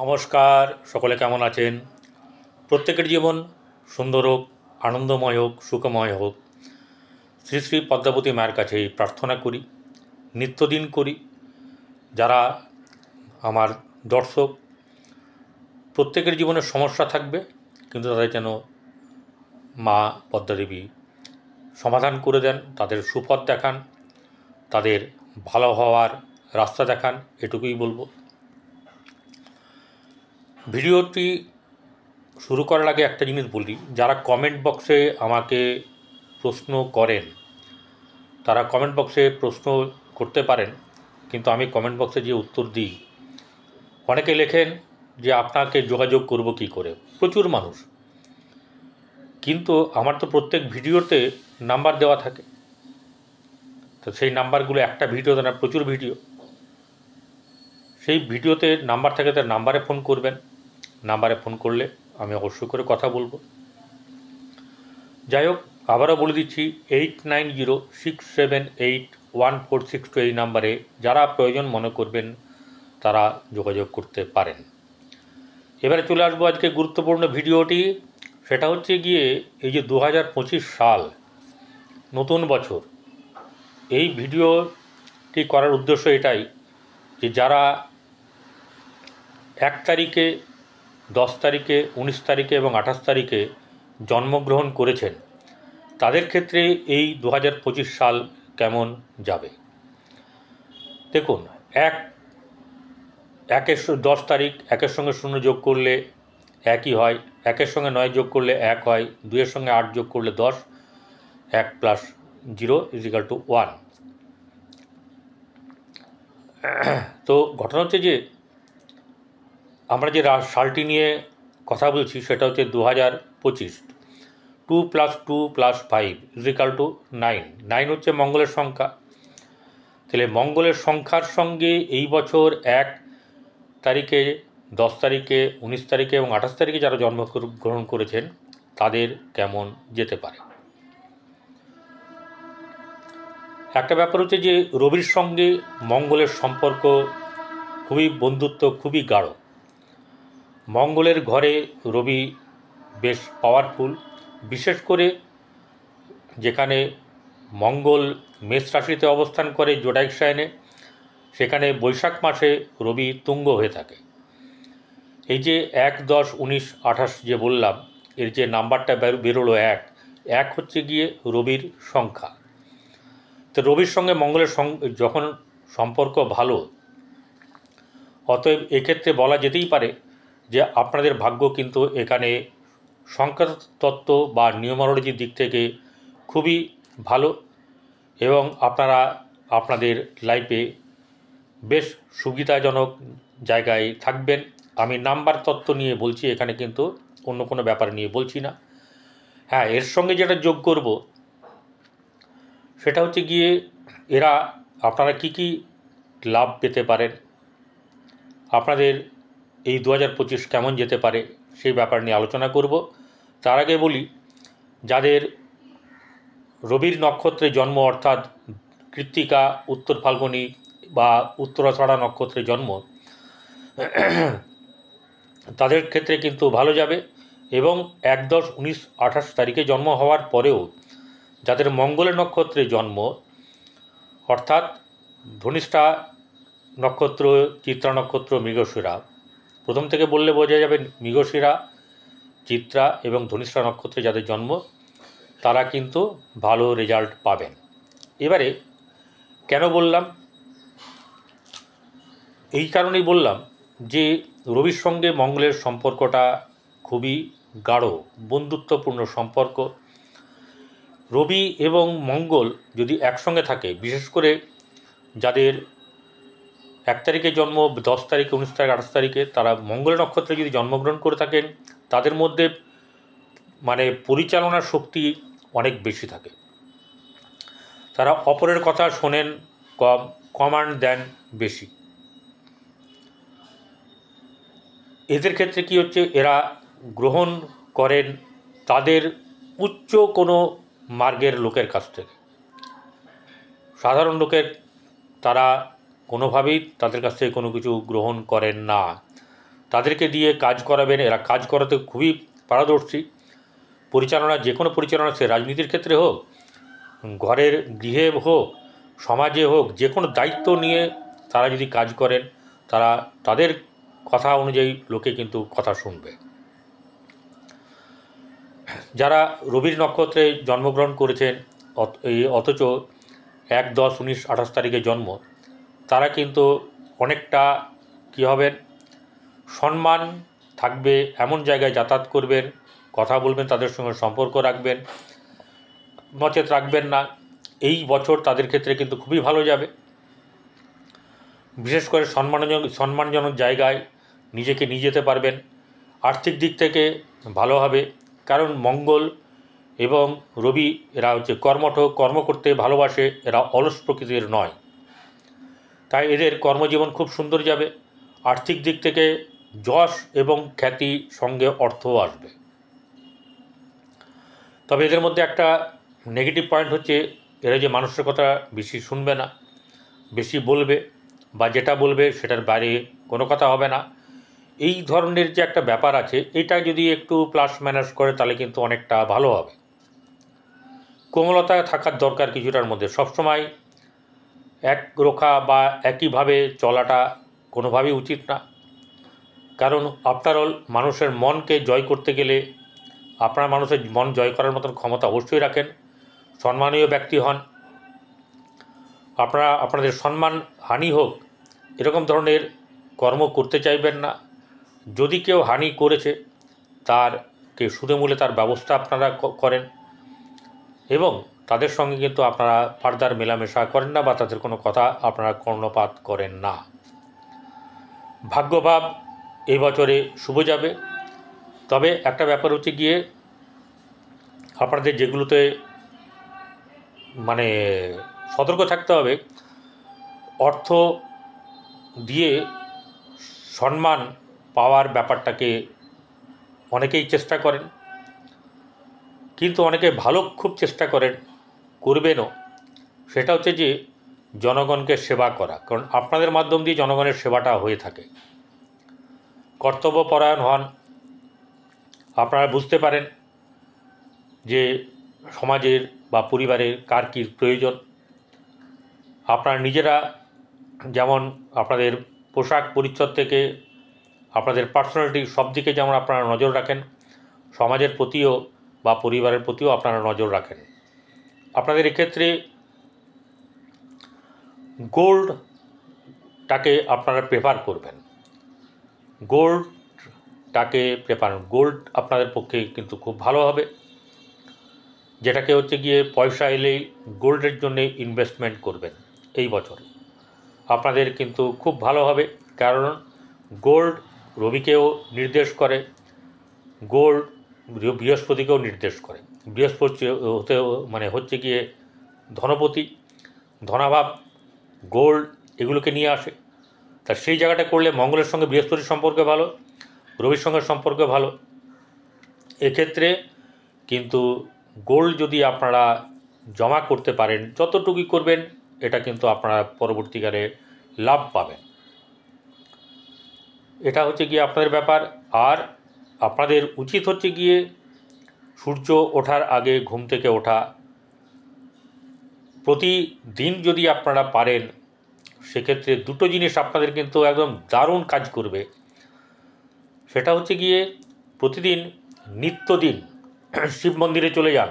নমস্কার, সকলে কেমন আছেন? প্রত্যেকের জীবন সুন্দর হোক, আনন্দময় হোক, সুখময় হোক, শ্রী শ্রী পদ্মাবতী মায়ের কাছে এই প্রার্থনা করি, নিত্যদিন করি। যারা আমার দর্শক, প্রত্যেকের জীবনে সমস্যা থাকবে, কিন্তু তাদের যেন মা পদ্মাদেবী সমাধান করে দেন, তাদের সুপথ দেখান, তাদের ভালো হওয়ার রাস্তা দেখান, এটুকুই বলবো। ভিডিওটি শুরু করার আগে একটা জিনিস বলি, যারা কমেন্ট বক্সে আমাকে প্রশ্ন করেন তারা কমেন্ট বক্সে প্রশ্ন করতে পারেন, কিন্তু আমি কমেন্ট বক্সে যে উত্তর দিই, অনেকে লেখেন যে আপনাকে যোগাযোগ করব কি করে, প্রচুর মানুষ, কিন্তু আমার তো প্রত্যেক ভিডিওতে নাম্বার দেওয়া থাকে, তো সেই নাম্বারগুলো একটা ভিডিওতে না, প্রচুর ভিডিও, সেই ভিডিওতে নাম্বার থাকে, তার নাম্বারে ফোন করবেন। নাম্বারে ফোন করলে আমি অবশ্যই করে কথা বলবো। যাই হোক, আবারও বলে দিচ্ছি, 8906781462 এই নাম্বারে যারা প্রয়োজন মনে করবেন তারা যোগাযোগ করতে পারেন। এবারে চলে আসবো আজকে গুরুত্বপূর্ণ ভিডিওটি। সেটা হচ্ছে গিয়ে এই যে 2025 সাল, নতুন বছর, এই ভিডিওটি করার উদ্দেশ্য এটাই যে যারা 1 তারিখে, 10 তারিখে, 19 তারিখে এবং 28 তারিখে জন্মগ্রহণ করেছেন, তাদের ক্ষেত্রে এই 2025 সাল কেমন যাবে। দেখুন, 10 তারিখ, 1-এর সঙ্গে 0 যোগ করলে 1ই হয়, 1-এর সঙ্গে 9 যোগ করলে 1 হয়, 2-এর সঙ্গে 8 যোগ করলে 10, 1 + 0 = 1। তো ঘটনা হচ্ছে যে আমরা যে সালটি নিয়ে কথা বলছি সেটা হচ্ছে 2025। 2 + 2 + 5 = 9। 9 হচ্ছে মঙ্গলের সংখ্যা। তাহলে মঙ্গলের সংখ্যার সঙ্গে এই বছর 1 তারিখে, 10 তারিখে, 19 তারিখে এবং 28 তারিখে যারা জন্মগ্রহণ করেছেন তাদের কেমন যেতে পারে। একটা ব্যাপার হচ্ছে যে রবির সঙ্গে মঙ্গলের সম্পর্ক খুবই বন্ধুত্ব, খুবই গাঢ়। মঙ্গলের ঘরে রবি বেশ পাওয়ারফুল, বিশেষ করে যেখানে মঙ্গল মেষ রাশিতে অবস্থান করে জোডাইক সাইনে, সেখানে বৈশাখ মাসে রবি তুঙ্গ হয়ে থাকে। এই যে 1, 10, 19, 28 যে বললাম, এর যে নাম্বারটা বেরোলো 1, 1 হচ্ছে গিয়ে রবির সংখ্যা। তো রবির সঙ্গে মঙ্গলের যখন সম্পর্ক ভালো, অতএব এক্ষেত্রে বলা যেতেই পারে যে আপনাদের ভাগ্য কিন্তু এখানে সংখ্যাতত্ত্ব বা নিউমারোলজির দিক থেকে খুবই ভালো, এবং আপনারা আপনাদের লাইফে বেশ সুবিধাজনক জায়গায় থাকবেন। আমি নাম্বার তত্ত্ব নিয়ে বলছি এখানে, কিন্তু অন্য কোনো ব্যাপার নিয়ে বলছি না। হ্যাঁ, এর সঙ্গে যেটা যোগ করব সেটা হচ্ছে গিয়ে আপনারা কি লাভ পেতে পারেন, আপনাদের এই 2025 কেমন যেতে পারে সেই ব্যাপার নিয়ে আলোচনা করব। তার আগে বলি, যাদের রবির নক্ষত্রে জন্ম, অর্থাৎ কৃত্তিকা, উত্তর ফাল্গুনী বা উত্তরাষাঢ়া নক্ষত্রে জন্ম, তাদের ক্ষেত্রে কিন্তু ভালো যাবে। এবং 1, 10, 19, 28 তারিখে জন্ম হওয়ার পরেও যাদের মঙ্গলের নক্ষত্রে জন্ম, অর্থাৎ ধনিষ্ঠা নক্ষত্র, চিত্রা নক্ষত্র, মৃগশিরা, প্রথম থেকে বললে বোঝা যাবে মৃগশিরা, চিত্রা এবং ধনিষ্ঠা নক্ষত্রে যাদের জন্ম, তারা কিন্তু ভালো রেজাল্ট পাবেন। এবারে কেন বললাম, এই কারণেই বললাম যে রবির সঙ্গে মঙ্গলের সম্পর্কটা খুবই গাঢ়, বন্ধুত্বপূর্ণ সম্পর্ক। রবি এবং মঙ্গল যদি একসঙ্গে থাকে, বিশেষ করে যাদের 1 তারিখে জন্ম, 10 তারিখে, 19 তারিখ, 28 তারিখে, তারা মঙ্গলের নক্ষত্রে যদি জন্মগ্রহণ করে থাকেন, তাদের মধ্যে পরিচালনার শক্তি অনেক বেশি থাকে। তারা অপরের কথা শোনেন কম, কমান্ড দেন বেশি। এদের ক্ষেত্রে কি হচ্ছে, এরা গ্রহণ করেন তাদের উচ্চ কোনো মার্গের লোকের কাছ থেকে। সাধারণ লোকের তারা কোনোভাবেই তাদের কাছ থেকে কোনো কিছু গ্রহণ করেন না। তাদেরকে দিয়ে কাজ করাবেন। এরা কাজ করাতে খুবই পারদর্শী। পরিচালনা, যে কোনো পরিচালনা, সে রাজনীতির ক্ষেত্রে হোক, ঘরের গৃহে হোক, সমাজে হোক, যে কোনো দায়িত্ব নিয়ে তারা যদি কাজ করেন, তাদের কথা অনুযায়ী লোকে কিন্তু কথা শুনবে। যারা রবির নক্ষত্রে জন্মগ্রহণ করেছেন অথচ 1-10-19-28 তারিখে জন্ম, তারা কিন্তু অনেকটা কী হবেন, সম্মান থাকবে, এমন জায়গায় যাতায়াত করবেন, কথা বলবেন, তাদের সঙ্গে সম্পর্ক রাখবেন, নচেত রাখবেন না। এই বছর তাদের ক্ষেত্রে কিন্তু খুবই ভালো যাবে। বিশেষ করে সম্মানজনক জায়গায় নিজেকে নিয়ে যেতে পারবেন। আর্থিক দিক থেকে ভালো হবে, কারণ মঙ্গল এবং রবি এরা হচ্ছে কর্মঠ, কর্ম করতে ভালোবাসে, এরা অলস প্রকৃতির নয়, তাই এদের কর্মজীবন খুব সুন্দর যাবে। আর্থিক দিক থেকে যশ এবং খ্যাতি, সঙ্গে অর্থও আসবে। তবে এদের মধ্যে একটা নেগেটিভ পয়েন্ট হচ্ছে, এরা যে মানুষের কথা বেশি শুনবে না, বেশি বলবে, বা যেটা বলবে সেটার বাইরে কোনো কথা হবে না। এই ধরনের যে একটা ব্যাপার আছে, এটা যদি একটু প্লাস মাইনাস করে তাহলে কিন্তু অনেকটা ভালো হবে। কোমলতা থাকার দরকার কিছুটার মধ্যে। সবসময় এক রোখা বা একইভাবে চলাটা কোনোভাবেই উচিত না, কারণ আফটার অল মানুষের মনকে জয় করতে গেলে আপনারা মানুষের মন জয় করার মতন ক্ষমতা অবশ্যই রাখেন, সম্মানীয় ব্যক্তি হন। আপনাদের সম্মান হানি হোক এরকম ধরনের কর্ম করতে চাইবেন না। যদি কেউ হানি করেছে তারকে সুদে মূলে তার ব্যবস্থা আপনারা করেন, এবং তাদের সঙ্গে কিন্তু আপনারা ফার্দার মেলামেশা করেন না, বা তাদের কোনো কথা আপনারা কর্ণপাত করেন না। ভাগ্যভাব এই বছরে শুভ যাবে। তবে একটা ব্যাপার হচ্ছে গিয়ে, আপনাদের যেগুলোতে মানে সতর্ক থাকতে হবে, অর্থ দিয়ে সম্মান পাওয়ার ব্যাপারটাকে অনেকেই চেষ্টা করেন, কিন্তু অনেকে ভালো খুব চেষ্টা করবেনও। সেটা হচ্ছে যে জনগণকে সেবা করা, কারণ আপনাদের মাধ্যম দিয়ে জনগণের সেবাটা হয়ে থাকে। কর্তব্যপরায়ণ হন, আপনারা বুঝতে পারেন যে সমাজের বা পরিবারের কার কী প্রয়োজন। আপনারা নিজেরা যেমন আপনাদের পোশাক পরিচ্ছদ থেকে আপনাদের পার্সোনালিটি সব দিকে যেমন আপনারা নজর রাখেন, সমাজের প্রতিও বা পরিবারের প্রতিও আপনারা নজর রাখেন। আপনাদের এক্ষেত্রে গোল্ডটাকে আপনারা প্রেফার করবেন, গোল্ড আপনাদের পক্ষে কিন্তু খুব ভালো হবে। যেটাকে হচ্ছে গিয়ে পয়সা এলেই গোল্ডের জন্যে ইনভেস্টমেন্ট করবেন এই বছর, আপনাদের কিন্তু খুব ভালো হবে। কারণ গোল্ড রবিকেও নির্দেশ করে, গোল্ড বৃহস্পতিকেও নির্দেশ করে। বৃহস্পতি হচ্ছে গিয়ে ধনপতি, ধনাভাব, গোল্ড এগুলোকে নিয়ে আসে। তা সেই জায়গাটা করলে মঙ্গলের সঙ্গে বৃহস্পতির সম্পর্ক ভালো, রবির সঙ্গে সম্পর্ক ভালো। এক্ষেত্রে কিন্তু গোল্ড যদি আপনারা জমা করতে পারেন, যতটুকুই করবেন, এটা কিন্তু আপনারা পরবর্তীকালে লাভ পাবেন। এটা হচ্ছে গিয়ে আপনাদের ব্যাপার। আর আপনাদের উচিত হচ্ছে গিয়ে সূর্য ওঠার আগে ঘুম থেকে ওঠা। প্রতিদিন যদি আপনারা পারেন, সেক্ষেত্রে দুটো জিনিস আপনাদের কিন্তু একদম দারুণ কাজ করবে। সেটা হচ্ছে গিয়ে প্রতিদিন নিত্যদিন শিব মন্দিরে চলে যান,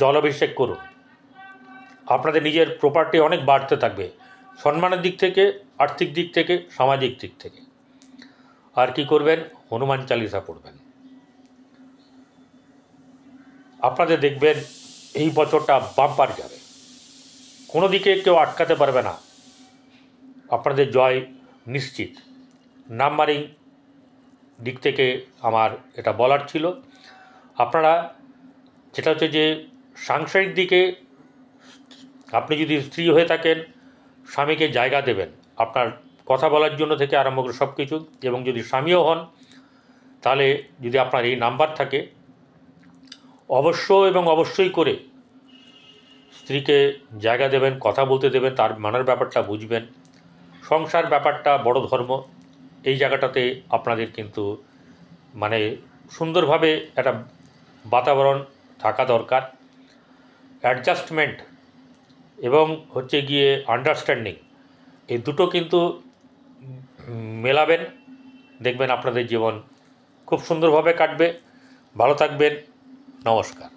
জলাভিষেক করুন। আপনাদের নিজের প্রপার্টি অনেক বাড়তে থাকবে, সম্মানের দিক থেকে, আর্থিক দিক থেকে, সামাজিক দিক থেকে। আর কি করবেন? হনুমান চালিসা পড়বেন। আপনাদের দেখবেন এই বছরটা বাম্পার যাবে, কোনো দিকে কেউ আটকাতে পারবে না, আপনাদের জয় নিশ্চিত। নাম্বারিং দিক থেকে আমার এটা বলার ছিল। আপনারা যেটা হচ্ছে যে সাংসারিক দিকে আপনি যদি স্ত্রী হয়ে থাকেন, স্বামীকে জায়গা দেবেন আপনার কথা বলার জন্য থেকে আরম্ভ করে সব কিছু। এবং যদি স্বামীও হন, তাহলে যদি আপনার এই নাম্বার থাকে, অবশ্যই করে স্ত্রীকে জায়গা দেবেন, কথা বলতে দেবেন, তার মানের ব্যাপারটা বুঝবেন। সংসার ব্যাপারটা বড় ধর্ম, এই জায়গাটাতে আপনাদের কিন্তু মানে সুন্দরভাবে একটা বাতাবরণ থাকা দরকার। অ্যাডজাস্টমেন্ট এবং হচ্ছে গিয়ে আন্ডারস্ট্যান্ডিং, এই দুটো কিন্তু মেলাবেন, দেখবেন আপনাদের জীবন খুব সুন্দরভাবে কাটবে। ভালো থাকবেন, নমস্কার।